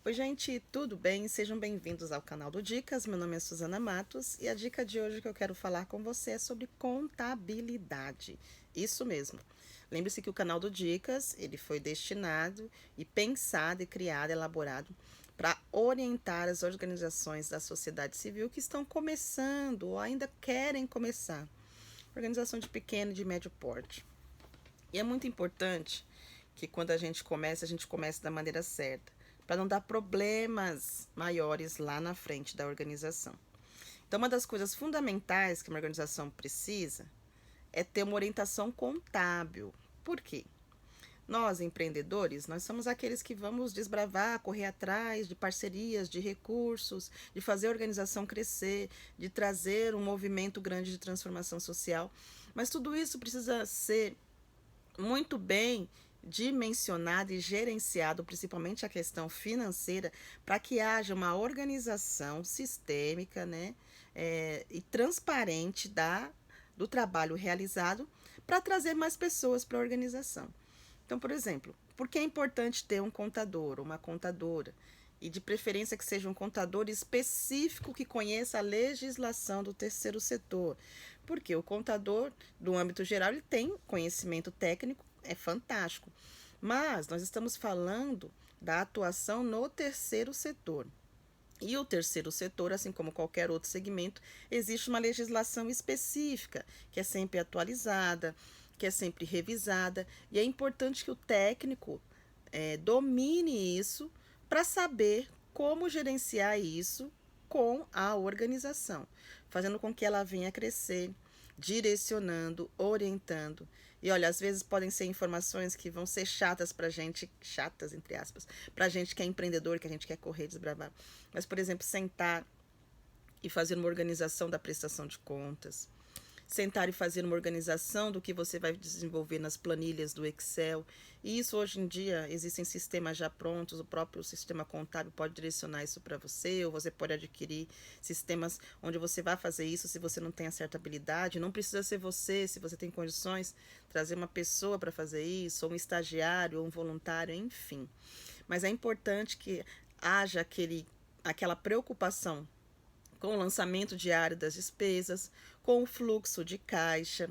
Oi, gente, tudo bem? Sejam bem-vindos ao canal do Dicas. Meu nome é Suzana Matos e a dica de hoje que eu quero falar com você é sobre contabilidade. Isso mesmo. Lembre-se que o canal do Dicas, ele foi destinado e pensado e criado, elaborado para orientar as organizações da sociedade civil que estão começando ou ainda querem começar. Organização de pequeno e de médio porte. E é muito importante que quando a gente comece da maneira certa, para não dar problemas maiores lá na frente da organização. Então, uma das coisas fundamentais que uma organização precisa é ter uma orientação contábil. Por quê? Nós, empreendedores, nós somos aqueles que vamos desbravar, correr atrás de parcerias, de recursos, de fazer a organização crescer, de trazer um movimento grande de transformação social. Mas tudo isso precisa ser muito bem dimensionado e gerenciado, principalmente a questão financeira, para que haja uma organização sistêmica, né, e transparente do trabalho realizado para trazer mais pessoas para a organização. Então, por exemplo, por que é importante ter um contador, uma contadora? E de preferência que seja um contador específico que conheça a legislação do terceiro setor. Porque o contador, do âmbito geral, ele tem conhecimento técnico, é fantástico. Mas nós estamos falando da atuação no terceiro setor. E o terceiro setor, assim como qualquer outro segmento, existe uma legislação específica, que é sempre atualizada, que é sempre revisada, e é importante que o técnico domine isso para saber como gerenciar isso com a organização, fazendo com que ela venha a crescer, direcionando, orientando. E olha, às vezes podem ser informações que vão ser chatas pra gente, chatas entre aspas, pra gente que é empreendedor, que a gente quer correr, desbravar. Mas, por exemplo, sentar e fazer uma organização da prestação de contas, sentar e fazer uma organização do que você vai desenvolver nas planilhas do Excel. E isso hoje em dia existem sistemas já prontos, o próprio sistema contábil pode direcionar isso para você, ou você pode adquirir sistemas onde você vai fazer isso se você não tem a certa habilidade. Não precisa ser você, se você tem condições, trazer uma pessoa para fazer isso, ou um estagiário, ou um voluntário, enfim. Mas é importante que haja aquela preocupação com o lançamento diário das despesas, com o fluxo de caixa,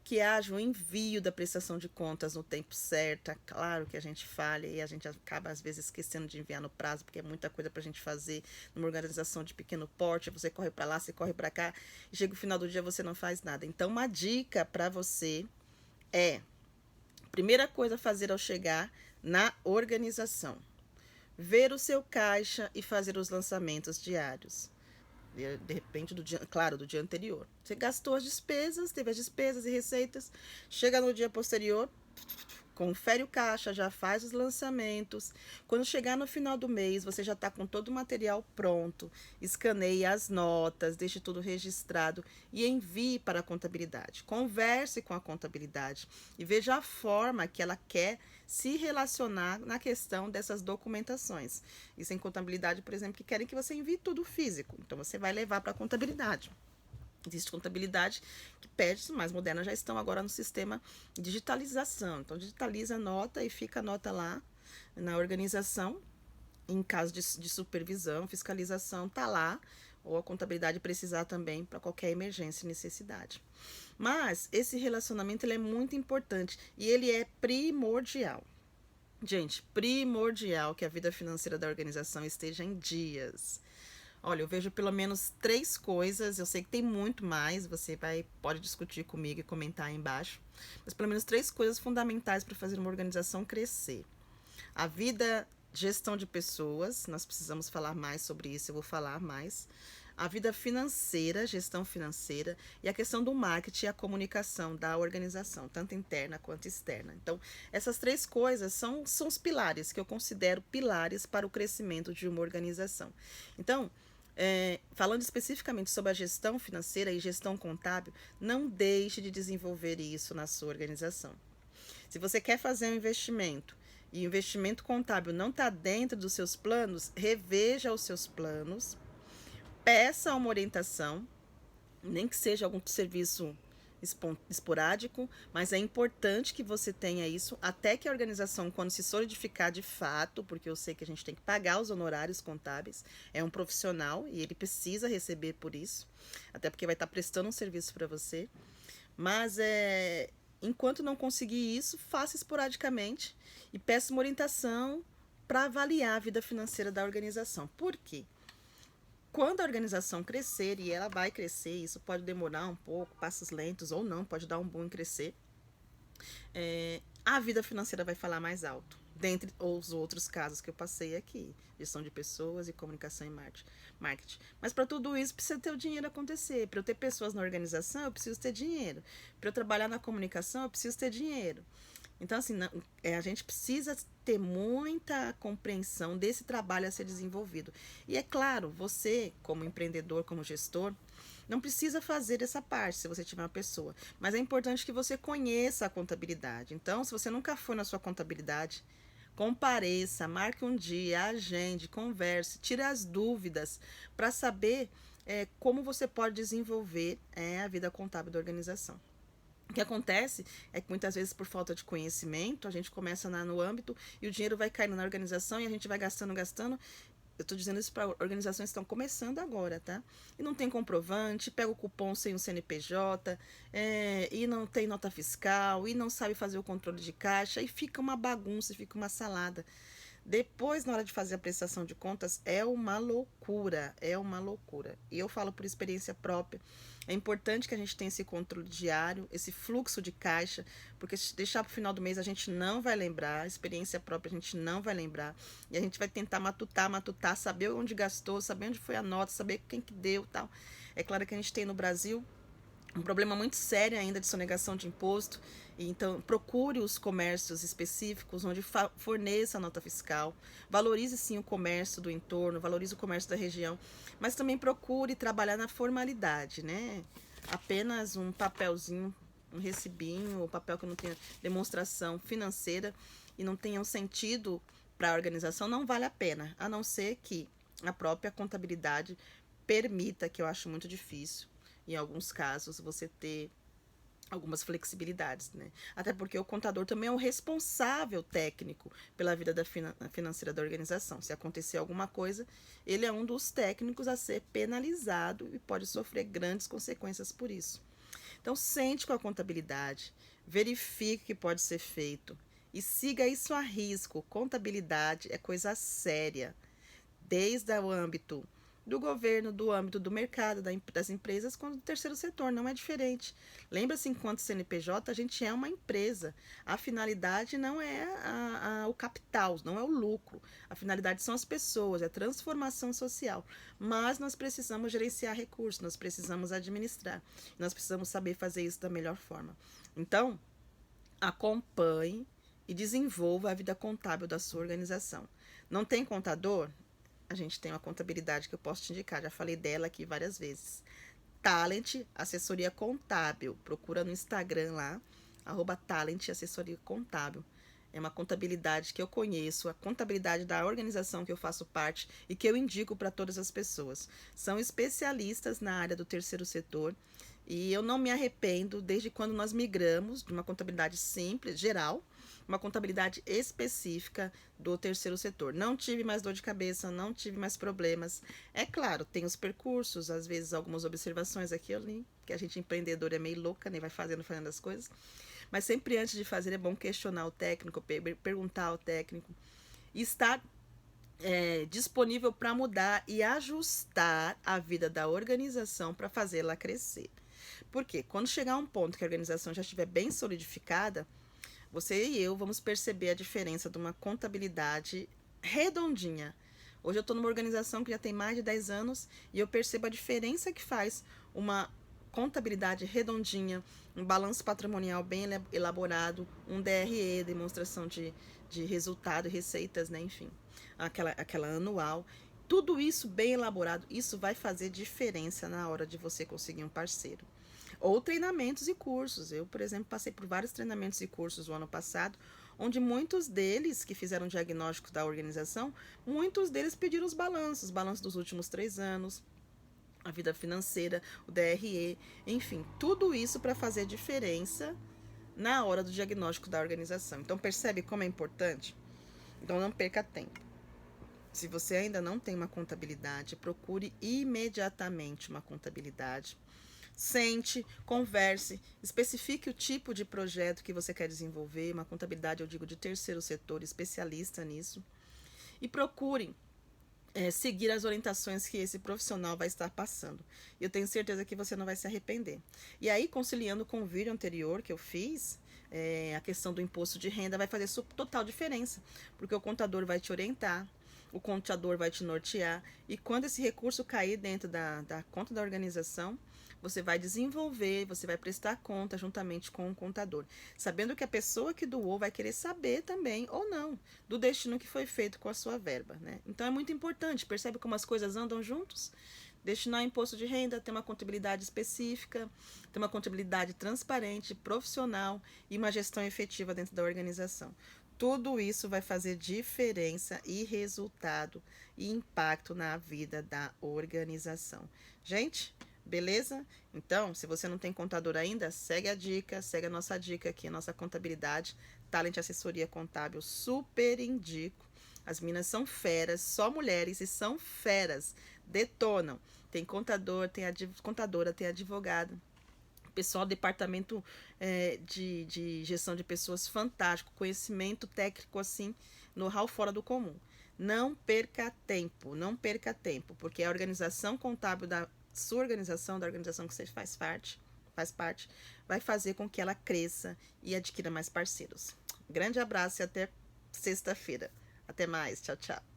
que haja o envio da prestação de contas no tempo certo. É claro que a gente falha e a gente acaba às vezes esquecendo de enviar no prazo, porque é muita coisa para a gente fazer numa organização de pequeno porte. Você corre para lá, você corre para cá, e chega o final do dia você não faz nada. Então, uma dica para você é: primeira coisa a fazer ao chegar na organização, ver o seu caixa e fazer os lançamentos diários. De repente, do dia anterior. Você gastou as despesas, teve as despesas e receitas, chega no dia posterior, confere o caixa, já faz os lançamentos. Quando chegar no final do mês, você já está com todo o material pronto, escaneie as notas, deixe tudo registrado e envie para a contabilidade. Converse com a contabilidade e veja a forma que ela quer se relacionar na questão dessas documentações. Isso em contabilidade, por exemplo, que querem que você envie tudo físico. Então, você vai levar para a contabilidade. Existe contabilidade que pede, mais modernas já estão agora no sistema digitalização. Então, digitaliza a nota e fica a nota lá na organização. Em caso de supervisão, fiscalização, tá lá. Ou a contabilidade precisar também para qualquer emergência e necessidade. Mas esse relacionamento ele é muito importante e ele é primordial. Gente, primordial que a vida financeira da organização esteja em dias. Olha, eu vejo pelo menos 3 coisas, eu sei que tem muito mais, pode discutir comigo e comentar aí embaixo, mas pelo menos 3 coisas fundamentais para fazer uma organização crescer. A vida, gestão de pessoas, nós precisamos falar mais sobre isso, eu vou falar mais. A vida financeira, gestão financeira, e a questão do marketing e a comunicação da organização, tanto interna quanto externa. Então, essas 3 coisas são os pilares, que eu considero pilares para o crescimento de uma organização. Então, falando especificamente sobre a gestão financeira e gestão contábil, não deixe de desenvolver isso na sua organização. Se você quer fazer um investimento e o investimento contábil não está dentro dos seus planos, reveja os seus planos, peça uma orientação, nem que seja algum serviço esporádico, mas é importante que você tenha isso até que a organização, quando se solidificar de fato, porque eu sei que a gente tem que pagar os honorários contábeis, é um profissional e ele precisa receber por isso, até porque vai estar prestando um serviço para você. Mas enquanto não conseguir isso, faça esporadicamente e peça uma orientação para avaliar a vida financeira da organização. Por quê? Quando a organização crescer, e ela vai crescer, isso pode demorar um pouco, passos lentos ou não, pode dar um boom em crescer, a vida financeira vai falar mais alto. Dentre os outros casos que eu passei aqui, gestão de pessoas e comunicação e marketing. Mas para tudo isso precisa ter o dinheiro acontecer. Para eu ter pessoas na organização, eu preciso ter dinheiro. Para eu trabalhar na comunicação, eu preciso ter dinheiro. Então, assim, a gente precisa ter muita compreensão desse trabalho a ser desenvolvido. E é claro, você, como empreendedor, como gestor, não precisa fazer essa parte se você tiver uma pessoa. Mas é importante que você conheça a contabilidade. Então, se você nunca foi na sua contabilidade, compareça, marque um dia, agende, converse, tire as dúvidas para saber como você pode desenvolver a vida contábil da organização. O que acontece é que muitas vezes por falta de conhecimento, a gente começa no âmbito e o dinheiro vai caindo na organização e a gente vai gastando. Eu estou dizendo isso para organizações que estão começando agora, tá? E não tem comprovante, pega o cupom sem o CNPJ, e não tem nota fiscal, e não sabe fazer o controle de caixa, e fica uma bagunça, fica uma salada. Depois, na hora de fazer a prestação de contas, é uma loucura, é uma loucura. E eu falo por experiência própria, é importante que a gente tenha esse controle diário, esse fluxo de caixa, porque se deixar para o final do mês a gente não vai lembrar, experiência própria a gente não vai lembrar, e a gente vai tentar matutar, saber onde gastou, saber onde foi a nota, saber quem que deu, tal. É claro que a gente tem no Brasil um problema muito sério ainda de sonegação de imposto. Então, procure os comércios específicos onde forneça a nota fiscal, valorize sim o comércio do entorno, valorize o comércio da região, mas também procure trabalhar na formalidade, né? Apenas um papelzinho, um recibinho, um papel que não tenha demonstração financeira e não tenha um sentido para a organização, não vale a pena, a não ser que a própria contabilidade permita, que eu acho muito difícil, em alguns casos, você ter algumas flexibilidades, né? Até porque o contador também é o responsável técnico pela vida financeira da organização. Se acontecer alguma coisa, ele é um dos técnicos a ser penalizado e pode sofrer grandes consequências por isso. Então, sente com a contabilidade, verifique o que pode ser feito e siga isso a risco. Contabilidade é coisa séria, desde o âmbito do governo, do âmbito do mercado, das empresas, quanto do terceiro setor, não é diferente. Lembra-se, enquanto CNPJ, a gente é uma empresa. A finalidade não é o capital, não é o lucro. A finalidade são as pessoas, é a transformação social. Mas nós precisamos gerenciar recursos, nós precisamos administrar, nós precisamos saber fazer isso da melhor forma. Então, acompanhe e desenvolva a vida contábil da sua organização. Não tem contador? A gente tem uma contabilidade que eu posso te indicar, já falei dela aqui várias vezes. Talent Assessoria Contábil, procura no Instagram lá, @Talent Assessoria Contábil. É uma contabilidade que eu conheço, a contabilidade da organização que eu faço parte e que eu indico para todas as pessoas. São especialistas na área do terceiro setor e eu não me arrependo desde quando nós migramos de uma contabilidade simples, geral, uma contabilidade específica do terceiro setor. Não tive mais dor de cabeça, não tive mais problemas. É claro, tem os percursos, às vezes algumas observações aqui e ali, que a gente empreendedor é meio louca, né? Vai fazendo as coisas. Mas sempre antes de fazer é bom questionar o técnico, perguntar ao técnico e estar disponível para mudar e ajustar a vida da organização para fazê-la crescer. Porque quando chegar a um ponto que a organização já estiver bem solidificada, você e eu vamos perceber a diferença de uma contabilidade redondinha. Hoje eu estou numa organização que já tem mais de 10 anos e eu percebo a diferença que faz uma contabilidade redondinha, um balanço patrimonial bem elaborado, um DRE, demonstração de resultado, receitas, né? Enfim, aquela anual. Tudo isso bem elaborado, isso vai fazer diferença na hora de você conseguir um parceiro. Ou treinamentos e cursos. Eu, por exemplo, passei por vários treinamentos e cursos no ano passado, onde muitos deles que fizeram diagnóstico da organização, muitos deles pediram os balanços dos últimos 3 anos, a vida financeira, o DRE, enfim, tudo isso para fazer diferença na hora do diagnóstico da organização. Então percebe como é importante? Então não perca tempo. Se você ainda não tem uma contabilidade, procure imediatamente uma contabilidade. Sente, converse, especifique o tipo de projeto que você quer desenvolver, uma contabilidade, eu digo, de terceiro setor, especialista nisso. E procure seguir as orientações que esse profissional vai estar passando. Eu tenho certeza que você não vai se arrepender. E aí, conciliando com o vídeo anterior que eu fiz, a questão do imposto de renda vai fazer total diferença, porque o contador vai te orientar, o contador vai te nortear, e quando esse recurso cair dentro da conta da organização, você vai desenvolver, você vai prestar conta juntamente com o contador, sabendo que a pessoa que doou vai querer saber também, ou não, do destino que foi feito com a sua verba, né? Então é muito importante, percebe como as coisas andam juntos? Destinar imposto de renda, ter uma contabilidade específica, ter uma contabilidade transparente, profissional e uma gestão efetiva dentro da organização. Tudo isso vai fazer diferença e resultado e impacto na vida da organização. Gente, beleza? Então, se você não tem contador ainda, segue a dica, segue a nossa dica aqui, a nossa contabilidade, Talent Assessoria Contábil, super indico. As meninas são feras, só mulheres e são feras, detonam. Tem contador, tem contadora, tem advogado. Pessoal do departamento de gestão de pessoas fantástico, conhecimento técnico assim, know-how fora do comum. Não perca tempo, não perca tempo, porque a organização contábil da sua organização, da organização que você faz parte, vai fazer com que ela cresça e adquira mais parceiros. Grande abraço e até sexta-feira. Até mais, tchau, tchau.